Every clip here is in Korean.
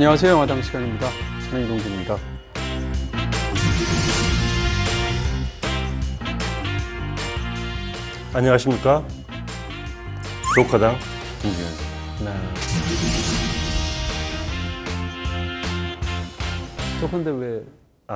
안녕하세요. 영화당 시간입니다. 저는 이동준입니다. 안녕하십니까. 조커당 김지현. 네. 조커인데 왜?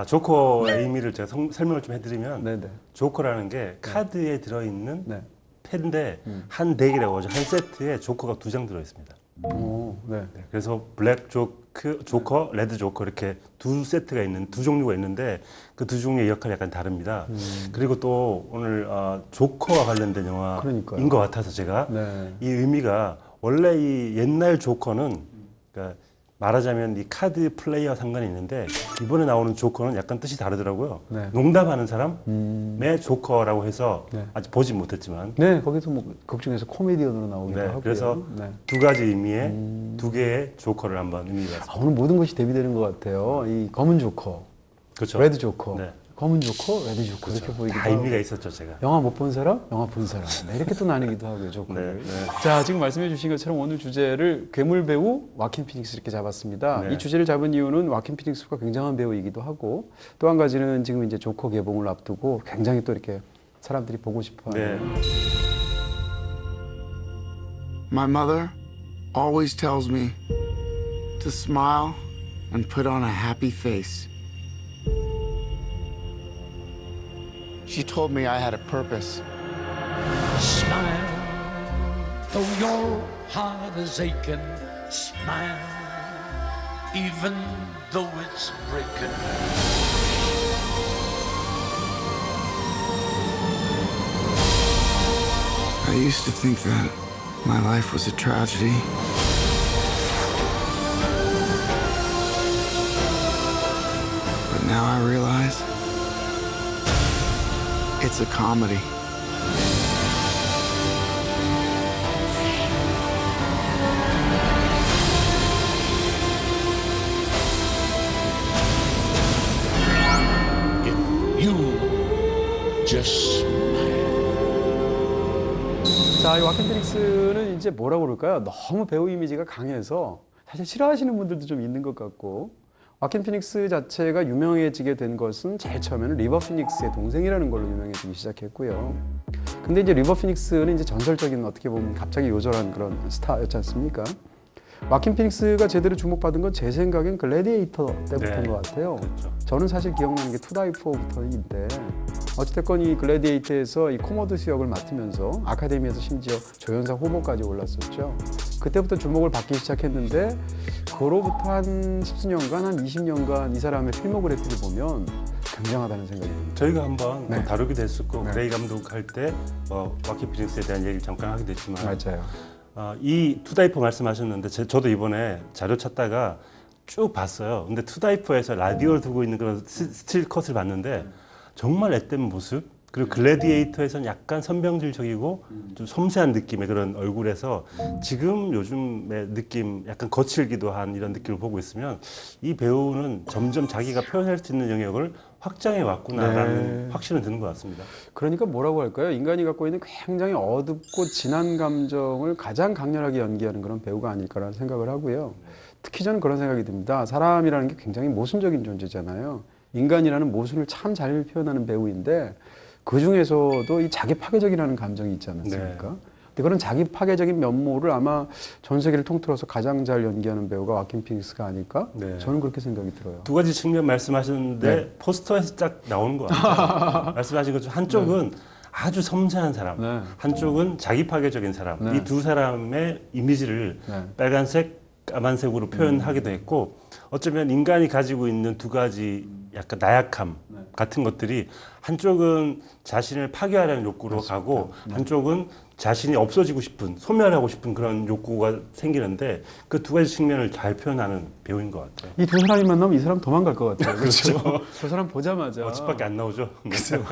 조커의 의미를 제가 설명을 좀 해드리면, 네네. 조커라는 게 카드에 들어있는 네. 패인데 한 덱이라고 하죠. 한 세트에 조커가 2장 들어있습니다. 오, 네. 그래서 블랙 조커, 레드 조커 이렇게 두 세트가 있는 두 종류가 있는데 그 두 종류의 역할이 약간 다릅니다. 그리고 또 오늘 조커와 관련된 영화인 그러니까요. 것 같아서 제가 네. 이 의미가 원래 이 옛날 조커는 그러니까 말하자면 이 카드 플레이와 상관이 있는데 이번에 나오는 조커는 약간 뜻이 다르더라고요. 네. 농담하는 사람의 조커라고 해서 네. 아직 보진 못했지만 네, 거기서 뭐 극 중에서 코미디언으로 나오기도 네, 하고요. 그래서 네. 두 가지 의미의 두 개의 조커를 한번 의미해봤습니다. 오늘 모든 것이 대비되는 것 같아요. 이 검은 조커, 그렇죠. 레드 조커, 네. 검은 조커, 레드 조커 이렇게 보이기도 다 하고. 의미가 있었죠, 제가. 영화 못 본 사람, 영화 본 사람. 네, 이렇게 또 나뉘기도 하고요, 조커를. 네, 네. 자, 지금 말씀해 주신 것처럼 오늘 주제를 괴물 배우 와킨 피닉스 이렇게 잡았습니다. 네. 이 주제를 잡은 이유는 와킨 피닉스가 굉장한 배우이기도 하고 또 한 가지는 지금 이제 조커 개봉을 앞두고 굉장히 또 이렇게 사람들이 보고 싶어하는 네. My mother always tells me to smile and put on a happy face. She told me I had a purpose. Smile, though your heart is aching. Smile, even though it's breaking. I used to think that my life was a tragedy. But now I realize it's a comedy. If you just 자, 이 와킨 피닉스는 이제 뭐라고 그럴까요? 너무 배우 이미지가 강해서 사실 싫어하시는 분들도 좀 있는 것 같고 와킨 피닉스 자체가 유명해지게 된 것은 제일 처음에는 리버 피닉스의 동생이라는 걸로 유명해지기 시작했고요. 근데 이제 리버 피닉스는 이제 전설적인 어떻게 보면 갑자기 요절한 그런 스타였지 않습니까? 와킨 피닉스가 제대로 주목받은 건 제 생각엔 글래디에이터 때부터인 네. 것 같아요. 그렇죠. 저는 사실 기억나는 게 투다이포부터인데 어찌됐건 이 글래디에이터에서 이 코모도스 역을 맡으면서 아카데미에서 심지어 조연상 후보까지 올랐었죠. 그때부터 주목을 받기 시작했는데 그로부터 한 십수년간, 한 20년간 이 사람의 필모그래피를 보면 굉장하다는 생각이 듭니다. 저희가 한번 네. 다루기도 했었고 네. 그레이 감독 할 때 와킨 피닉스에 대한 얘기를 잠깐 하기도 했지만 맞아요. 이 투다이퍼 말씀하셨는데 저도 이번에 자료 찾다가 쭉 봤어요. 근데 투다이퍼에서 라디오를 두고 있는 그런 스틸 컷을 봤는데 정말 앳된 모습 그리고 글래디에이터에서는 약간 선병질적이고 좀 섬세한 느낌의 그런 얼굴에서 지금 요즘의 느낌 약간 거칠기도 한 이런 느낌을 보고 있으면 이 배우는 점점 자기가 표현할 수 있는 영역을 확장해 왔구나라는 네. 확신은 드는 것 같습니다. 그러니까 뭐라고 할까요? 인간이 갖고 있는 굉장히 어둡고 진한 감정을 가장 강렬하게 연기하는 그런 배우가 아닐까라는 생각을 하고요. 특히 저는 그런 생각이 듭니다. 사람이라는 게 굉장히 모순적인 존재잖아요. 인간이라는 모순을 참 잘 표현하는 배우인데 그 중에서도 이 자기 파괴적이라는 감정이 있지 않습니까? 네. 근데 그런 자기 파괴적인 면모를 아마 전 세계를 통틀어서 가장 잘 연기하는 배우가 와킨 피닉스가 아닐까? 네. 저는 그렇게 생각이 들어요. 두 가지 측면 말씀하셨는데 네. 포스터에서 딱 나오는 것 같아요. 말씀하신 것처럼 한쪽은 아주 섬세한 사람, 네. 한쪽은 자기 파괴적인 사람. 네. 이 두 사람의 이미지를 네. 빨간색, 까만색으로 표현하기도 했고 어쩌면 인간이 가지고 있는 두 가지 약간 나약함 같은 것들이 한쪽은 자신을 파괴하려는 욕구로 가고 한쪽은 자신이 없어지고 싶은, 소멸하고 싶은 그런 욕구가 생기는데 그 두 가지 측면을 잘 표현하는 배우인 것 같아요. 이 두 사람이 만나면 이 사람 도망갈 것 같아요. 그렇죠. 저 사람 보자마자. 집밖에 안 나오죠. 글쎄요.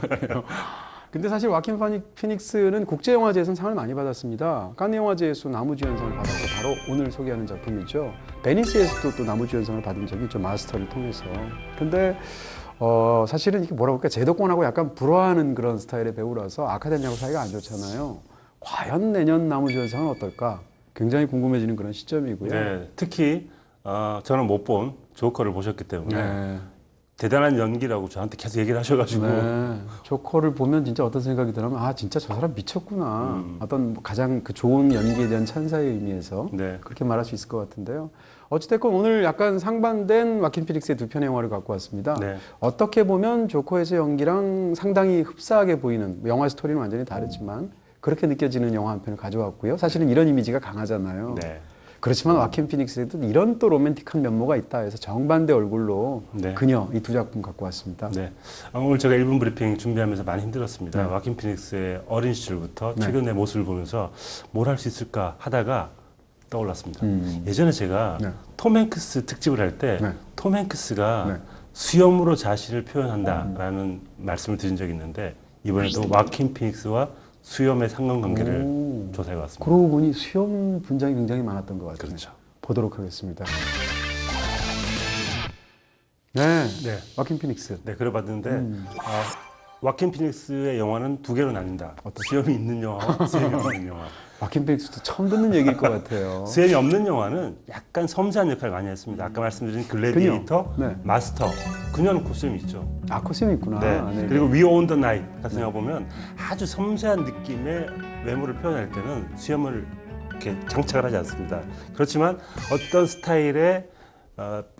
근데 사실 와킨 피닉스는 국제영화제에서는 상을 많이 받았습니다. 칸네 영화제에서 나무주연상을 받았고 바로 오늘 소개하는 작품이죠. 베니스에서도 또 나무주연상을 받은 적이 있죠. 마스터를 통해서. 근데 사실은 이게 뭐라고 할까 제도권하고 약간 불화하는 그런 스타일의 배우라서 아카데미하고 사이가 안 좋잖아요. 과연 내년 나무주연상은 어떨까? 굉장히 궁금해지는 그런 시점이고요. 네, 특히 저는 못 본 조커를 보셨기 때문에 네. 대단한 연기라고 저한테 계속 얘기를 하셔가지고 네. 조커를 보면 진짜 어떤 생각이 드냐면 아 진짜 저 사람 미쳤구나. 어떤 가장 그 좋은 연기에 대한 찬사의 의미에서 네. 그렇게 말할 수 있을 것 같은데요. 어찌됐건 오늘 약간 상반된 와킨 피닉스의 두 편의 영화를 갖고 왔습니다. 네. 어떻게 보면 조커에서 연기랑 상당히 흡사하게 보이는 영화 스토리는 완전히 다르지만 그렇게 느껴지는 영화 한 편을 가져왔고요. 사실은 이런 이미지가 강하잖아요. 네. 그렇지만 와킨 피닉스에도 이런 또 로맨틱한 면모가 있다 해서 정반대 얼굴로 네. 그녀 이 두 작품 갖고 왔습니다. 네. 오늘 제가 1분 브리핑 준비하면서 많이 힘들었습니다. 네. 와킨 피닉스의 어린 시절부터 네. 최근의 모습을 보면서 뭘 할 수 있을까 하다가 떠올랐습니다. 음. 예전에 제가 네. 톰 행크스 특집을 할 때 네. 톰 행크스가 네. 수염으로 자신을 표현한다라는 말씀을 드린 적이 있는데 이번에도 와킨 피닉스와 수염의 상관관계를 오. 조사해 왔습니다. 그러고 보니 수염 분장이 굉장히 많았던 것 같아요. 그렇죠. 보도록 하겠습니다. 네, 네. 와킨 피닉스. 네, 그래 봤는데 와킨 피닉스의 영화는 두 개로 나뉜다. 수염이 있는 영화와 수염이 없는 영화. 와킨 피닉스도 처음 듣는 얘기일 것 같아요. 수염이 없는 영화는 약간 섬세한 역할을 많이 했습니다. 아까 말씀드린 글래디에이터, 그녀. 네. 마스터. 그녀는 코스염이 있죠. 아 코스염 있구나. 네. 그리고 We Own the Night 같은 영화 보면 아주 섬세한 느낌의 외모를 표현할 때는 수염을 이렇게 장착을 하지 않습니다. 그렇지만 어떤 스타일의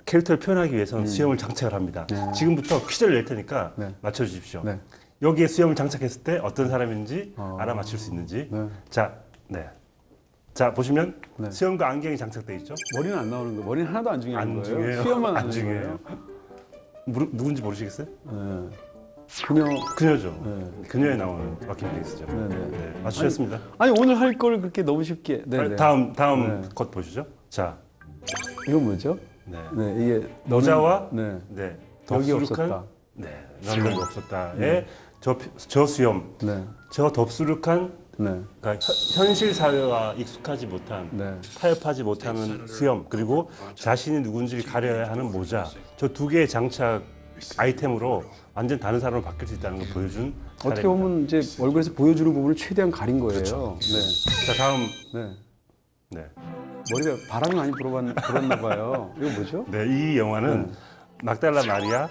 캐릭터를 표현하기 위해서는 수염을 장착을 합니다. 네. 지금부터 퀴즈를 낼 테니까 네. 맞춰주십시오. 네. 여기에 수염을 장착했을 때 어떤 사람인지 어. 알아맞힐 수 있는지. 네. 자, 네. 자 보시면 네. 수염과 안경이 장착돼 있죠. 머리는 안 나오는 거. 머리는 하나도 안 중요한 안 거예요. 중요해요. 수염만 안 하는 중요해요. 거예요. 누군지 모르시겠어요? 네. 그녀. 그녀죠. 네. 그녀에 나오는 와킨 피닉스죠. 네, 네. 네, 맞추셨습니다. 아니 오늘 할 걸 그렇게 너무 쉽게. 네, 네. 다음 네. 컷 보시죠. 자, 이건 뭐죠? 네. 네, 이게 모자와 네. 네, 여기 덥수룩한 없었다. 네, 난 여기 없었다의 저 수염, 네. 저 덥수룩한 네. 그러니까 현실 사회와 익숙하지 못한 네. 타협하지 못하는 수염 그리고 자신이 누군지를 가려야 하는 모자 저 두 개의 장착 아이템으로 완전 다른 사람으로 바뀔 수 있다는 걸 보여준 어떻게 사례입니다. 보면 이제 얼굴에서 보여주는 부분을 최대한 가린 거예요. 네. 자 다음 네. 네, 머리가 바람이 많이 불었나 봐요. 이거 뭐죠? 네, 이 영화는 막달라 마리아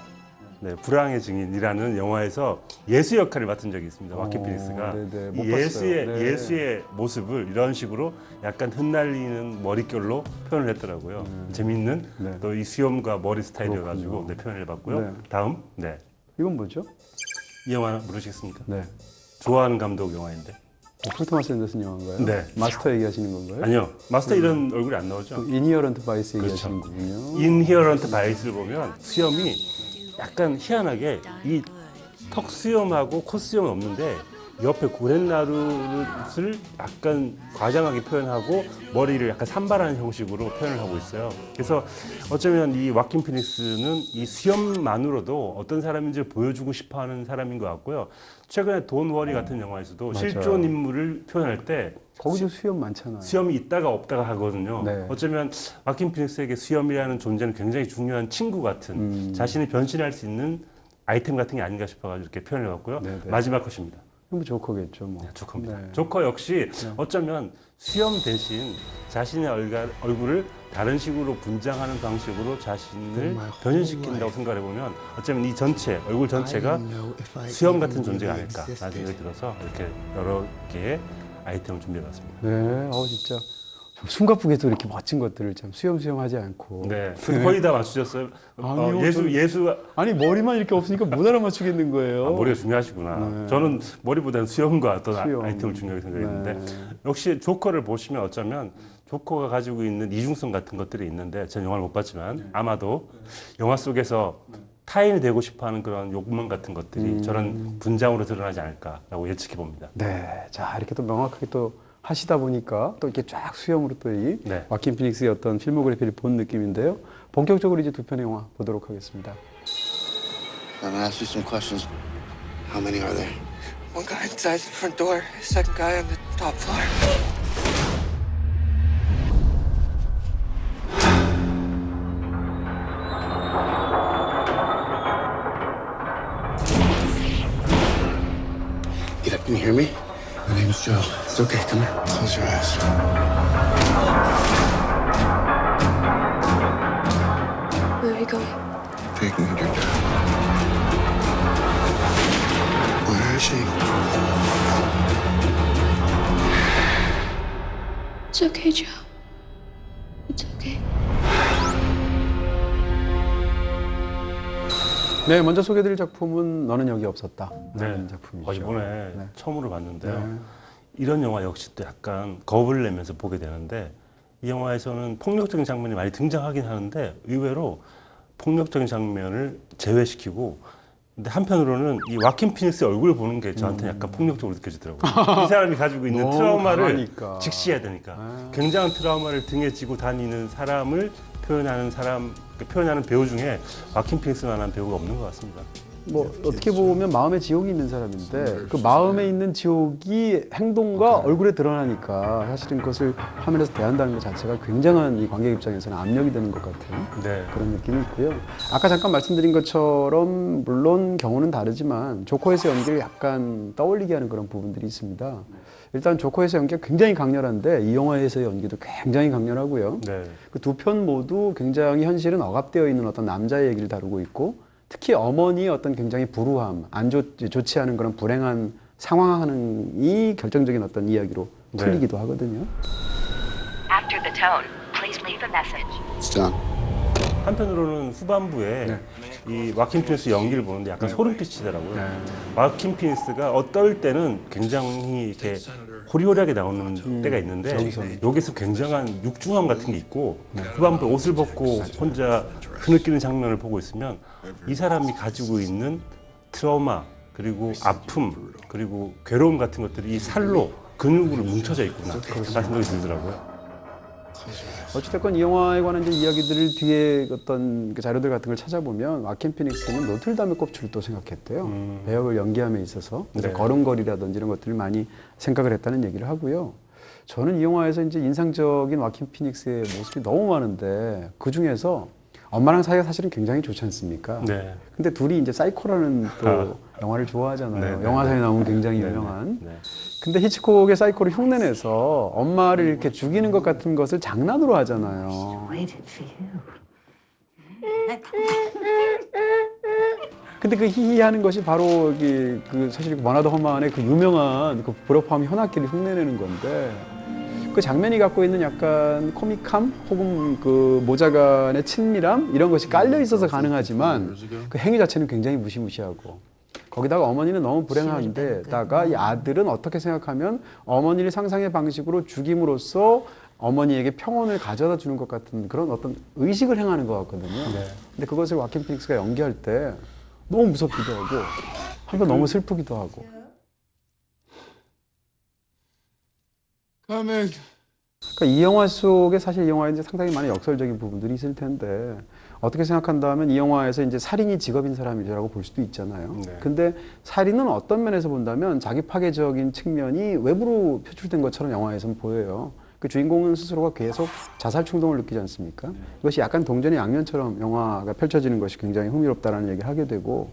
네, 불황의 증인이라는 영화에서 예수 역할을 맡은 적이 있습니다. 와킨 피닉스가 네네, 못 이 예수의 봤어요. 네. 예수의 모습을 이런 식으로 약간 흩날리는 머릿결로 표현을 했더라고요. 재밌는 네. 또 이 수염과 머리 스타일이어가지고 네, 표현을 해봤고요. 네. 다음 네, 이건 뭐죠? 이 영화 모르시겠습니까? 네. 좋아하는 감독 영화인데 폴 토마스 앤더슨 영화인가요? 네. 마스터 얘기하시는 건가요? 아니요 마스터 이런 얼굴이 안 나오죠. 이니어런트 바이스 그렇죠. 얘기하시는 거군요. 인히어런트 바이스를 보면 수염이 약간 희한하게 이 턱 수염하고 코 수염은 없는데 옆에 고렛나루를 약간 과장하게 표현하고 머리를 약간 산발하는 형식으로 표현을 하고 있어요. 그래서 어쩌면 이 와킨 피닉스는 이 수염만으로도 어떤 사람인지 보여주고 싶어하는 사람인 것 같고요. 최근에 돈 워리 같은 영화에서도 맞아요. 실존 인물을 표현할 때 거기도 수염 많잖아요. 수염이 있다가 없다가 하거든요. 네. 어쩌면 와킨 피닉스에게 수염이라는 존재는 굉장히 중요한 친구 같은 자신이 변신할 수 있는 아이템 같은 게 아닌가 싶어가지고 이렇게 표현을 해봤고요. 네, 네. 마지막 컷입니다. 뭐 조커겠죠, 뭐. 조커입니다. 네. 조커 역시 어쩌면 수염 대신 자신의 얼굴을 다른 식으로 분장하는 방식으로 자신을 변신시킨다고 생각해 보면 어쩌면 이 전체 얼굴 전체가 수염 같은 존재가 아닐까라는 생각이 들어서 이렇게 여러 개의 아이템을 준비해봤습니다. 네, 진짜 참 숨가쁘게도 이렇게 멋진 것들을 참 수염수염하지 않고. 네, 거의 다 맞추셨어요. 아니요, 예수 아니 머리만 이렇게 없으니까 못 알아맞추겠는 거예요. 머리가 중요하시구나. 네. 저는 머리보다는 수염과 어떤 수염. 아이템을 중요하게 생각했는데 네. 역시 조커를 보시면 어쩌면 조커가 가지고 있는 이중성 같은 것들이 있는데 저는 영화를 못 봤지만 아마도 영화 속에서 타인이 되고 싶어하는 그런 욕망 같은 것들이 저런 분장으로 드러나지 않을까라고 예측해 봅니다. 네, 자 이렇게 또 명확하게 또 하시다 보니까 또 이렇게 쫙 수염으로 또 이 네. 와킨 피닉스의 어떤 필모그래피를 본 느낌인데요. 본격적으로 이제 두 편의 영화 보도록 하겠습니다. I'm gonna ask you some questions. How many are there? One guy inside the front door, second guy on the top floor. Get up, can you hear me? My name's Joe. It's okay, come here. Close your eyes. taking your dad. Where is she? It's okay, Joe. It's okay. 네, 먼저 소개해드릴 작품은 너는 여기 없었다. 네. 라는 작품이죠. 이번에 네. 처음으로 봤는데요. 네. 이런 영화 역시 또 약간 겁을 내면서 보게 되는데 이 영화에서는 폭력적인 장면이 많이 등장하긴 하는데 의외로 폭력적인 장면을 제외시키고 근데 한편으로는 이 와킨 피닉스의 얼굴을 보는 게 저한테는 약간 폭력적으로 느껴지더라고요. 이 사람이 가지고 있는 너무 트라우마를 강하니까. 직시해야 되니까 아. 굉장한 트라우마를 등에 지고 다니는 사람을 표현하는 배우 중에 와킨 피닉스만한 배우가 없는 것 같습니다. 뭐 어떻게 보면 마음에 지옥이 있는 사람인데 그 마음에 있는 지옥이 행동과 얼굴에 드러나니까 사실은 그것을 화면에서 대한다는 것 자체가 굉장한 이 관객 입장에서는 압력이 되는 것 같은 네. 그런 느낌이 있고요. 아까 잠깐 말씀드린 것처럼 물론 경우는 다르지만 조커에서 연기를 약간 떠올리게 하는 그런 부분들이 있습니다. 일단 조커에서 연기가 굉장히 강렬한데 이 영화에서의 연기도 굉장히 강렬하고요. 네. 그 두 편 모두 굉장히 현실은 억압되어 있는 어떤 남자의 얘기를 다루고 있고 특히 어머니의 어떤 굉장히 불우함, 좋지 않은 그런 불행한 상황이 결정적인 어떤 이야기로 네. 풀리기도 하거든요. After the tone, please leave a message. It's done. 한편으로는 후반부에 이 와킨 피닉스 연기를 보는데 약간 소름 끼치더라고요. 와킨 피닉스가 어떨 때는 굉장히 이렇게 호리호리하게 나오는 때가 있는데 여기서 굉장한 육중함 같은 게 있고 후반부에 옷을 벗고 혼자 흐느끼는 장면을 보고 있으면 이 사람이 가지고 있는 트라우마 그리고 아픔 그리고 괴로움 같은 것들이 이 살로 근육으로 뭉쳐져 있구나 그런 생각이 들더라고요. 어찌됐건 이 영화에 관한 이제 이야기들을 뒤에 어떤 그 자료들 같은 걸 찾아보면 와킨 피닉스는 노틀담의 꼽출을 또 생각했대요. 배역을 연기함에 있어서 그래서 네. 걸음걸이라든지 이런 것들을 많이 생각을 했다는 얘기를 하고요. 저는 이 영화에서 이제 인상적인 와킨 피닉스의 모습이 너무 많은데 그 중에서 엄마랑 사이가 사실은 굉장히 좋지 않습니까? 네. 근데 둘이 이제 사이코라는 또 영화를 좋아하잖아요. 네, 영화사에 네. 나오는 굉장히 네, 유명한. 네. 근데 히치콕의 사이코를 흉내내서 엄마를 이렇게 죽이는 것 같은 것을 장난으로 하잖아요. 근데 그 히히 하는 것이 바로 그 사실 버나드 허만의 그 유명한 그 불협화음 현악기를 흉내내는 건데 그 장면이 갖고 있는 약간 코믹함 혹은 그 모자간의 친밀함 이런 것이 깔려 있어서 가능하지만 그 행위 자체는 굉장히 무시무시하고 거기다가 어머니는 너무 불행한데다가 이 아들은 어떻게 생각하면 어머니를 상상의 방식으로 죽임으로써 어머니에게 평온을 가져다 주는 것 같은 그런 어떤 의식을 행하는 것 같거든요. 근데 그것을 와킨 피닉스가 연기할 때 너무 무섭기도 하고 한편 너무 슬프기도 하고. Come in. 그러니까 이 영화 속에 사실 이 영화에 이제 상당히 많은 역설적인 부분들이 있을 텐데 어떻게 생각한다면 이 영화에서 이제 살인이 직업인 사람이라고 볼 수도 있잖아요. 네. 근데 살인은 어떤 면에서 본다면 자기 파괴적인 측면이 외부로 표출된 것처럼 영화에서는 보여요. 그 주인공은 스스로가 계속 자살 충동을 느끼지 않습니까? 이것이 약간 동전의 양면처럼 영화가 펼쳐지는 것이 굉장히 흥미롭다라는 얘기를 하게 되고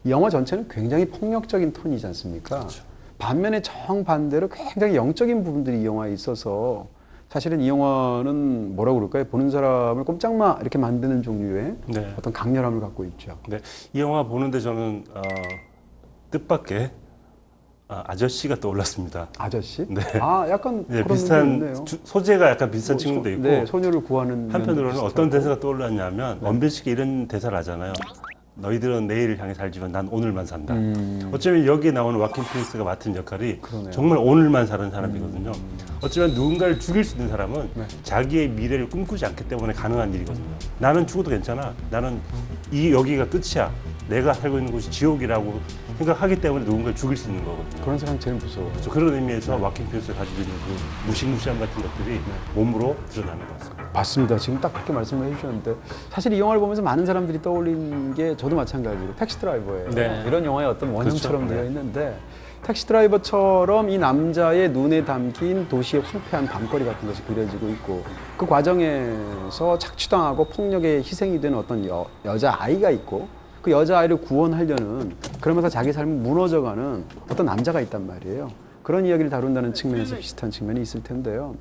이 영화 전체는 굉장히 폭력적인 톤이지 않습니까? 반면에 정반대로 굉장히 영적인 부분들이 이 영화에 있어서 사실은 이 영화는 뭐라고 그럴까요? 보는 사람을 꼼짝마 이렇게 만드는 종류의 네. 어떤 강렬함을 갖고 있죠. 네, 이 영화 보는데 저는 뜻밖의 아저씨가 떠올랐습니다. 아저씨? 네. 아, 약간 네, 그런 비슷한 부분이 있네요. 소재가 약간 비슷한 뭐, 친구도 있고 네, 소녀를 구하는 한편으로는 면도 어떤 비슷하고. 대사가 떠올랐냐면 원빈씨가 이런 대사를 하잖아요. 너희들은 내일을 향해 살지만 난 오늘만 산다. 어쩌면 여기에 나오는 와킨 피닉스가 맡은 역할이 그러네요. 정말 오늘만 사는 사람이거든요. 어쩌면 누군가를 죽일 수 있는 사람은 자기의 미래를 꿈꾸지 않기 때문에 가능한 일이거든요. 나는 죽어도 괜찮아. 나는 여기가 끝이야. 내가 살고 있는 곳이 지옥이라고 생각하기 때문에 누군가를 죽일 수 있는 거거든요. 그런 사람이 제일 무서워. 그래서 그런 의미에서 와킨 피닉스가 가지고 있는 그 무시무시함 같은 것들이 몸으로 드러나는 것 같습니다. 맞습니다. 지금 딱 그렇게 말씀을 해주셨는데 사실 이 영화를 보면서 많은 사람들이 떠올린 게 저도 마찬가지로 택시 드라이버예요. 네. 이런 영화의 어떤 원형처럼 그렇죠. 되어 네. 있는데 택시 드라이버처럼 이 남자의 눈에 담긴 도시의 황폐한 밤거리 같은 것이 그려지고 있고 그 과정에서 착취당하고 폭력에 희생이 되는 어떤 여자아이가 있고 그 여자아이를 구원하려는 그러면서 자기 삶이 무너져가는 어떤 남자가 있단 말이에요. 그런 이야기를 다룬다는 측면에서 비슷한 측면이 있을 텐데요.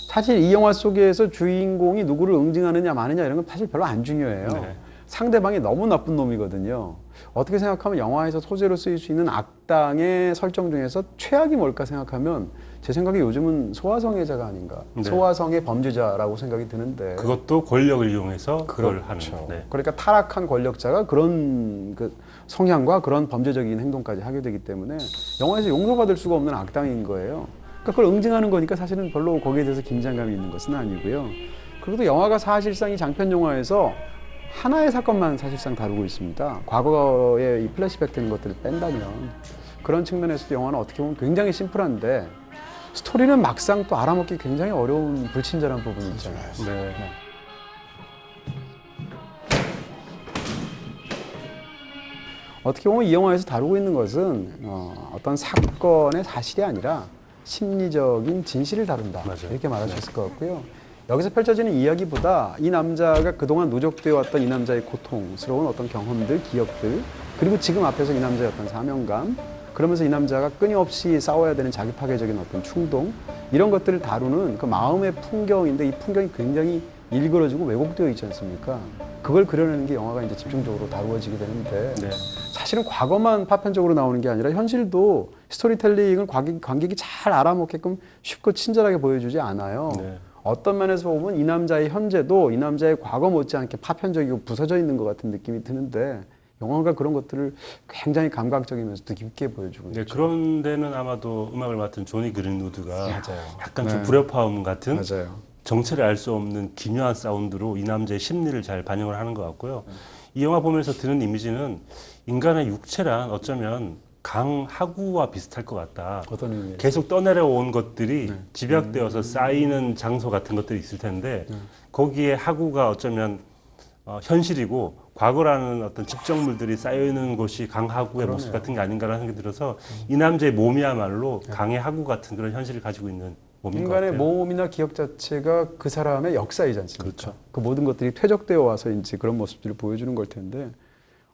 사실 이 영화 속에서 주인공이 누구를 응징하느냐 마느냐 이런 건 사실 별로 안 중요해요. 네. 상대방이 너무 나쁜 놈이거든요. 어떻게 생각하면 영화에서 소재로 쓰일 수 있는 악당의 설정 중에서 최악이 뭘까 생각하면 제 생각에 요즘은 소아성애자가 아닌가. 네. 소아성애 범죄자라고 생각이 드는데. 그것도 권력을 이용해서 그걸 그렇죠. 하는. 네. 그러니까 타락한 권력자가 그런 그 성향과 그런 범죄적인 행동까지 하게 되기 때문에 영화에서 용서받을 수가 없는 악당인 거예요. 그러니까 그걸 응징하는 거니까 사실은 별로 거기에 대해서 긴장감이 있는 것은 아니고요. 그리고 또 영화가 사실상 이 장편 영화에서 하나의 사건만 사실상 다루고 있습니다. 과거에 이 플래시백 되는 것들을 뺀다면 그런 측면에서도 영화는 어떻게 보면 굉장히 심플한데 스토리는 막상 또 알아먹기 굉장히 어려운 불친절한 부분이 있잖아요. 네. 어떻게 보면 이 영화에서 다루고 있는 것은 어떤 사건의 사실이 아니라 심리적인 진실을 다룬다. 맞아요. 이렇게 말할 수 있을 것 같고요. 여기서 펼쳐지는 이야기보다 이 남자가 그동안 누적되어 왔던 이 남자의 고통스러운 어떤 경험들, 기억들, 그리고 지금 앞에서 이 남자의 어떤 사명감, 그러면서 이 남자가 끊임없이 싸워야 되는 자기 파괴적인 어떤 충동, 이런 것들을 다루는 그 마음의 풍경인데 이 풍경이 굉장히 일그러지고 왜곡되어 있지 않습니까? 그걸 그려내는 게 영화가 이제 집중적으로 다루어지게 되는데 네. 사실은 과거만 파편적으로 나오는 게 아니라 현실도 스토리텔링을 관객이 잘 알아먹게끔 쉽고 친절하게 보여주지 않아요. 네. 어떤 면에서 보면 이 남자의 현재도 이 남자의 과거 못지않게 파편적이고 부서져 있는 것 같은 느낌이 드는데 영화가 그런 것들을 굉장히 감각적이면서도 깊게 보여주고 네, 있죠. 그런 데는 아마도 음악을 맡은 조니 그린우드가 맞아요. 약간 좀 네. 불협화음 같은 맞아요. 정체를 알 수 없는 기묘한 사운드로 이 남자의 심리를 잘 반영을 하는 것 같고요. 이 영화 보면서 드는 이미지는 인간의 육체란 어쩌면 강하구와 비슷할 것 같다. 어떤 의미에서? 계속 떠내려온 것들이 집약되어서 쌓이는 장소 같은 것들이 있을 텐데 거기에 하구가 어쩌면 현실이고 과거라는 어떤 집정물들이 쌓여있는 곳이 강하구의 모습 같은 게 아닌가라는 생각이 들어서 이 남자의 몸이야말로 강의 하구 같은 그런 현실을 가지고 있는 몸인 것 인간의 같아요. 몸이나 기억 자체가 그 사람의 역사이지 않습니까? 그렇죠. 그 모든 것들이 퇴적되어 와서인지 그런 모습들을 보여주는 걸 텐데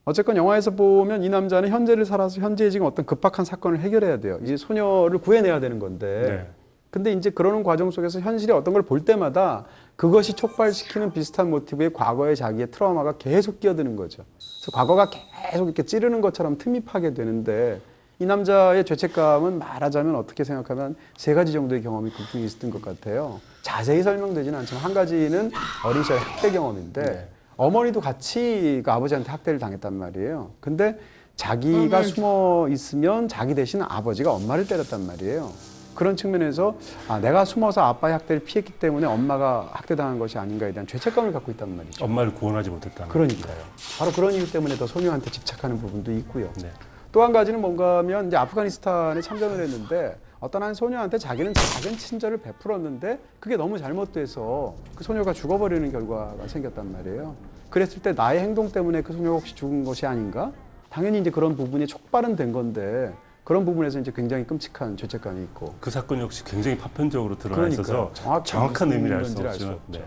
어쨌건 영화에서 보면 이 남자는 현재를 살아서 현재에 지금 어떤 급박한 사건을 해결해야 돼요. 이 소녀를 구해내야 되는 건데 네. 근데 이제 그러는 과정 속에서 현실의 어떤 걸 볼 때마다 그것이 촉발시키는 비슷한 모티브의 과거의 자기의 트라우마가 계속 끼어드는 거죠. 그래서 과거가 계속 이렇게 찌르는 것처럼 틈입하게 되는데 이 남자의 죄책감은 말하자면 어떻게 생각하면 세 가지 정도의 경험이 극중에 있었던 것 같아요. 자세히 설명되지는 않지만 한 가지는 어린 시절 학대 경험인데 네. 어머니도 같이 그 아버지한테 학대를 당했단 말이에요. 근데 자기가 숨어 있으면 자기 대신 아버지가 엄마를 때렸단 말이에요. 그런 측면에서 내가 숨어서 아빠의 학대를 피했기 때문에 엄마가 학대당한 것이 아닌가에 대한 죄책감을 갖고 있단 말이죠. 엄마를 구원하지 못했다는 그러니까요. 바로 그런 이유 때문에 더 소녀한테 집착하는 부분도 있고요. 네. 또 한 가지는 뭔가 하면 이제 아프가니스탄에 참전을 했는데 어떤 한 소녀한테 자기는 작은 친절을 베풀었는데 그게 너무 잘못돼서 그 소녀가 죽어버리는 결과가 생겼단 말이에요. 그랬을 때 나의 행동 때문에 그 소녀가 혹시 죽은 것이 아닌가? 당연히 이제 그런 부분이 촉발은 된 건데 그런 부분에서 이제 굉장히 끔찍한 죄책감이 있고. 그 사건 역시 굉장히 파편적으로 드러나 있어서 그러니까요. 정확한 무슨 의미를 알 수 건지를 없지만 없죠. 네.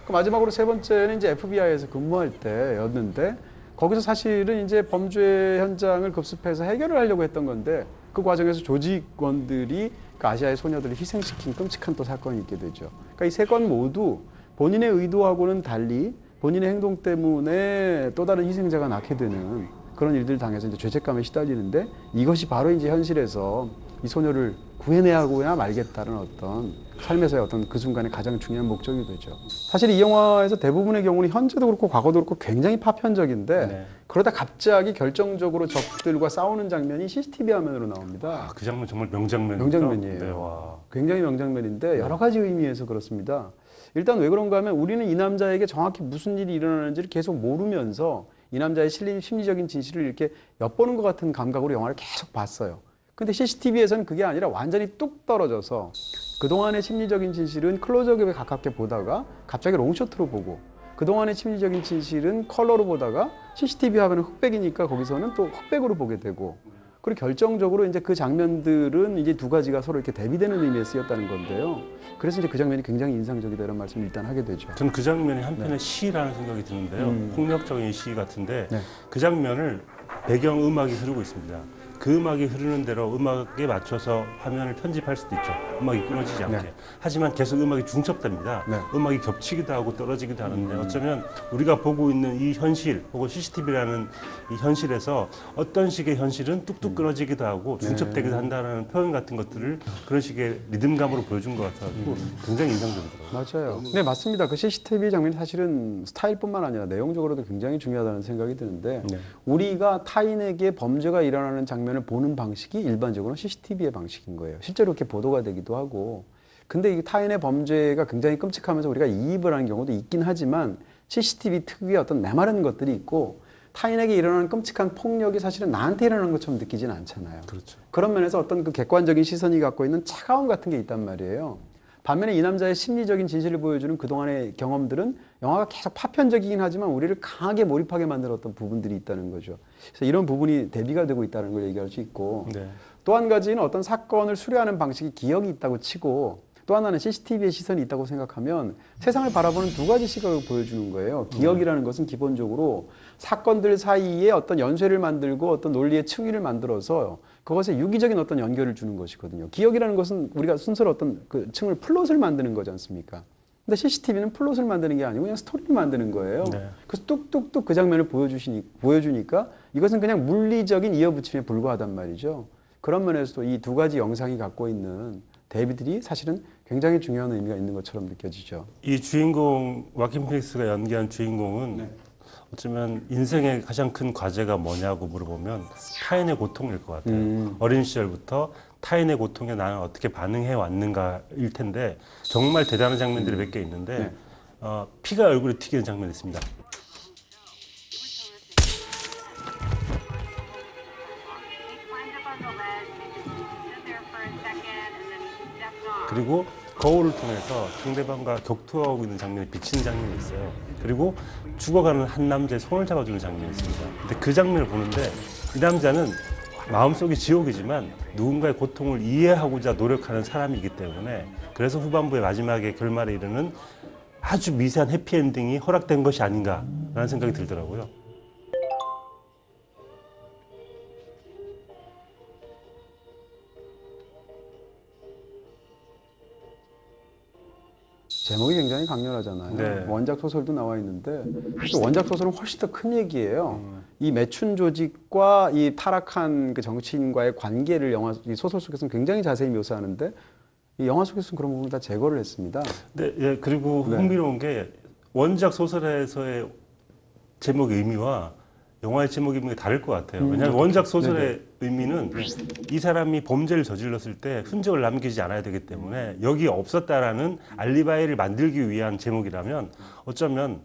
그 마지막으로 세 번째는 이제 FBI에서 근무할 때였는데 거기서 사실은 이제 범죄 현장을 급습해서 해결을 하려고 했던 건데 그 과정에서 조직원들이 그 아시아의 소녀들을 희생시킨 끔찍한 또 사건이 있게 되죠. 그러니까 이 세 건 모두 본인의 의도하고는 달리 본인의 행동 때문에 또 다른 희생자가 낳게 되는 그런 일들을 당해서 이제 죄책감에 시달리는데 이것이 바로 이제 현실에서 이 소녀를 구해내야고야 말겠다는 어떤 삶에서의 어떤 그 순간의 가장 중요한 목적이 되죠. 사실 이 영화에서 대부분의 경우는 현재도 그렇고 과거도 그렇고 굉장히 파편적인데 네. 그러다 갑자기 결정적으로 적들과 싸우는 장면이 CCTV 화면으로 나옵니다. 그 장면 정말 명장면이죠. 명장면이에요. 네, 와. 굉장히 명장면인데 여러 가지 의미에서 그렇습니다. 일단 왜 그런가 하면 우리는 이 남자에게 정확히 무슨 일이 일어나는지를 계속 모르면서 이 남자의 심리적인 진실을 이렇게 엿보는 것 같은 감각으로 영화를 계속 봤어요. 근데 CCTV에서는 그게 아니라 완전히 뚝 떨어져서 그동안의 심리적인 진실은 클로즈업에 가깝게 보다가 갑자기 롱쇼트로 보고 그동안의 심리적인 진실은 컬러로 보다가 CCTV 화면은 흑백이니까 거기서는 또 흑백으로 보게 되고 그리고 결정적으로 이제 그 장면들은 이제 두 가지가 서로 이렇게 대비되는 의미에 쓰였다는 건데요. 그래서 이제 그 장면이 굉장히 인상적이다 이런 말씀을 일단 하게 되죠. 저는 그 장면이 한편의 시라는 생각이 드는데요. 폭력적인 시 같은데 네. 그 장면을 배경 음악이 흐르고 있습니다. 그 음악이 흐르는 대로 음악에 맞춰서 화면을 편집할 수도 있죠. 음악이 끊어지지 않게. 네. 하지만 계속 음악이 중첩됩니다. 네. 음악이 겹치기도 하고 떨어지기도 하는데 어쩌면 우리가 보고 있는 이 현실 혹은 CCTV라는 이 현실에서 어떤 식의 현실은 뚝뚝 끊어지기도 하고 중첩되기도 한다는 표현 같은 것들을 그런 식의 리듬감으로 보여준 것 같아서 굉장히 인상적이더라고요. 맞아요. 네, 맞습니다. 그 CCTV 장면이 사실은 스타일뿐만 아니라 내용적으로도 굉장히 중요하다는 생각이 드는데 네. 우리가 타인에게 범죄가 일어나는 장면을 보는 방식이 일반적으로 CCTV의 방식인 거예요. 실제로 이렇게 보도가 되기도 하고. 근데 이 타인의 범죄가 굉장히 끔찍하면서 우리가 이입을 하는 경우도 있긴 하지만 CCTV 특유의 어떤 메마른 것들이 있고 타인에게 일어나는 끔찍한 폭력이 사실은 나한테 일어나는 것처럼 느끼지는 않잖아요. 그렇죠. 그런 면에서 어떤 그 객관적인 시선이 갖고 있는 차가움 같은 게 있단 말이에요. 반면에 이 남자의 심리적인 진실을 보여주는 그동안의 경험들은 영화가 계속 파편적이긴 하지만 우리를 강하게 몰입하게 만들었던 부분들이 있다는 거죠. 그래서 이런 부분이 대비가 되고 있다는 걸 얘기할 수 있고 네. 또 한 가지는 어떤 사건을 수료하는 방식이 기억이 있다고 치고 또 하나는 CCTV의 시선이 있다고 생각하면 세상을 바라보는 두 가지 시각을 보여주는 거예요. 기억이라는 것은 기본적으로 사건들 사이에 어떤 연쇄를 만들고 어떤 논리의 층위를 만들어서 그것에 유기적인 어떤 연결을 주는 것이거든요. 기억이라는 것은 우리가 순서로 어떤 그 층을 플롯을 만드는 거지 않습니까? 근데 CCTV는 플롯을 만드는 게 아니고 그냥 스토리를 만드는 거예요. 네. 그래서 뚝뚝뚝 그 장면을 보여주니까 이것은 그냥 물리적인 이어붙임에 불과하단 말이죠. 그런 면에서도 이 두 가지 영상이 갖고 있는 대비들이 사실은 굉장히 중요한 의미가 있는 것처럼 느껴지죠. 이 주인공 와킨 피닉스가 연기한 주인공은 어쩌면 인생의 가장 큰 과제가 뭐냐고 물어보면 타인의 고통일 것 같아요. 어린 시절부터 타인의 고통에 나는 어떻게 반응해 왔는가일 텐데 정말 대단한 장면들이 몇 개 있는데 피가 얼굴에 튀기는 장면이 있습니다. 그리고 거울을 통해서 상대방과 격투하고 있는 장면이 비치는 장면이 있어요. 그리고 죽어가는 한 남자의 손을 잡아주는 장면이 있습니다. 근데 그 장면을 보는데 이 남자는 마음속이 지옥이지만 누군가의 고통을 이해하고자 노력하는 사람이기 때문에 그래서 후반부의 마지막에 결말에 이르는 아주 미세한 해피엔딩이 허락된 것이 아닌가라는 생각이 들더라고요. 제목이 굉장히 강렬하잖아요. 네. 원작 소설도 나와 있는데 또 원작 소설은 훨씬 더 큰 얘기예요. 이 매춘 조직과 이 타락한 그 정치인과의 관계를 이 소설 속에서는 굉장히 자세히 묘사하는데 이 영화 속에서는 그런 부분을 다 제거를 했습니다. 네, 예, 그리고 네. 흥미로운 게 원작 소설에서의 제목의 의미와 영화의 제목의 의미가 다를 것 같아요. 왜냐하면 원작 소설의 의미는 이 사람이 범죄를 저질렀을 때 흔적을 남기지 않아야 되기 때문에 여기 없었다라는 알리바이를 만들기 위한 제목이라면 어쩌면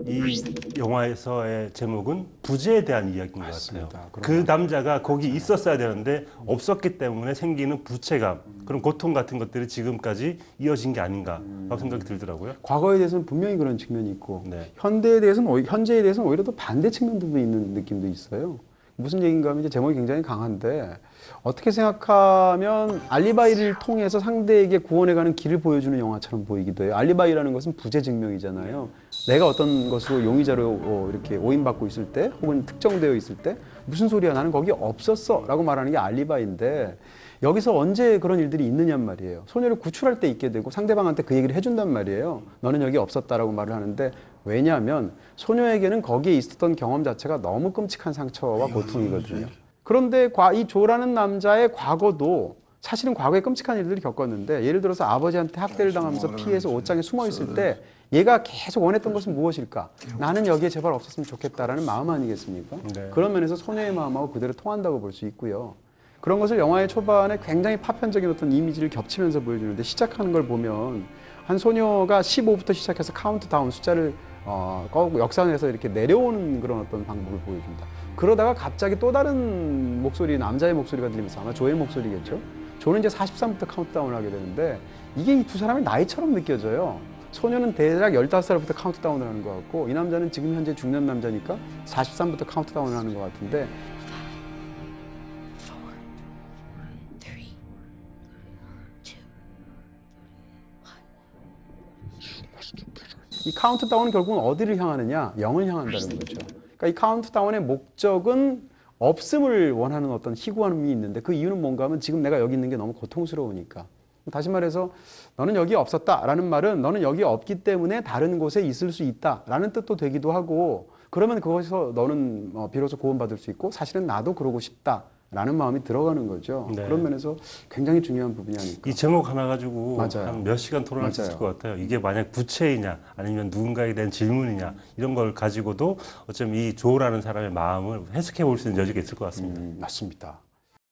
이 영화에서의 제목은 부재에 대한 이야기인 것 맞습니다. 같아요. 그런 그 남자가 거기 있었어야 되는데 없었기 때문에 생기는 부채감, 그런 고통 같은 것들이 지금까지 이어진 게 아닌가라고 생각이 들더라고요. 과거에 대해서는 분명히 그런 측면이 있고 네. 현재에 대해서는 오히려 더 반대 측면도 있는 느낌도 있어요. 무슨 얘기인가 하면 이제 제목이 굉장히 강한데 어떻게 생각하면 알리바이를 통해서 상대에게 구원해가는 길을 보여주는 영화처럼 보이기도 해요. 알리바이라는 것은 부재 증명이잖아요. 내가 어떤 것으로 용의자로 이렇게 오인받고 있을 때 혹은 특정되어 있을 때 무슨 소리야 나는 거기 없었어 라고 말하는 게 알리바이인데 여기서 언제 그런 일들이 있느냔 말이에요. 소녀를 구출할 때 있게 되고 상대방한테 그 얘기를 해준단 말이에요. 너는 여기 없었다라고 말을 하는데 왜냐하면 소녀에게는 거기에 있었던 경험 자체가 너무 끔찍한 상처와 고통이거든요. 그런데 이 조라는 남자의 과거도 사실은 과거에 끔찍한 일들을 겪었는데 예를 들어서 아버지한테 학대를 당하면서 피해서 옷장에 숨어 있을 때 얘가 계속 원했던 것은 무엇일까? 나는 여기에 제발 없었으면 좋겠다라는 마음 아니겠습니까? 네. 그런 면에서 소녀의 마음하고 그대로 통한다고 볼 수 있고요. 그런 것을 영화의 초반에 굉장히 파편적인 어떤 이미지를 겹치면서 보여주는데 시작하는 걸 보면 한 소녀가 15부터 시작해서 카운트다운 숫자를 역산해서 이렇게 내려오는 그런 어떤 방법을 보여줍니다. 그러다가 갑자기 또 다른 목소리, 남자의 목소리가 들리면서 아마 조의 목소리겠죠. 조는 이제 43부터 카운트다운을 하게 되는데 이게 이 두 사람의 나이처럼 느껴져요. 소녀는 대략 15살부터 카운트다운을 하는 것 같고 이 남자는 지금 현재 중년 남자니까 43부터 카운트다운을 하는 것 같은데 이 카운트다운은 결국은 어디를 향하느냐? 0을 향한다는 거죠. 그러니까 이 카운트다운의 목적은 없음을 원하는 어떤 희구함이 있는데 그 이유는 뭔가 하면 지금 내가 여기 있는 게 너무 고통스러우니까. 다시 말해서 너는 여기 없었다라는 말은 너는 여기 없기 때문에 다른 곳에 있을 수 있다라는 뜻도 되기도 하고 그러면 그것에서 너는 비로소 구원받을 수 있고 사실은 나도 그러고 싶다라는 마음이 들어가는 거죠. 네. 그런 면에서 굉장히 중요한 부분이 아닐까. 이 제목 하나 가지고 맞아요. 한 몇 시간 토론할 수 있을 맞아요. 것 같아요. 이게 만약 부채이냐 아니면 누군가에 대한 질문이냐 이런 걸 가지고도 어쩌면 이 조라는 사람의 마음을 해석해 볼 수 있는 여지가 있을 것 같습니다. 맞습니다.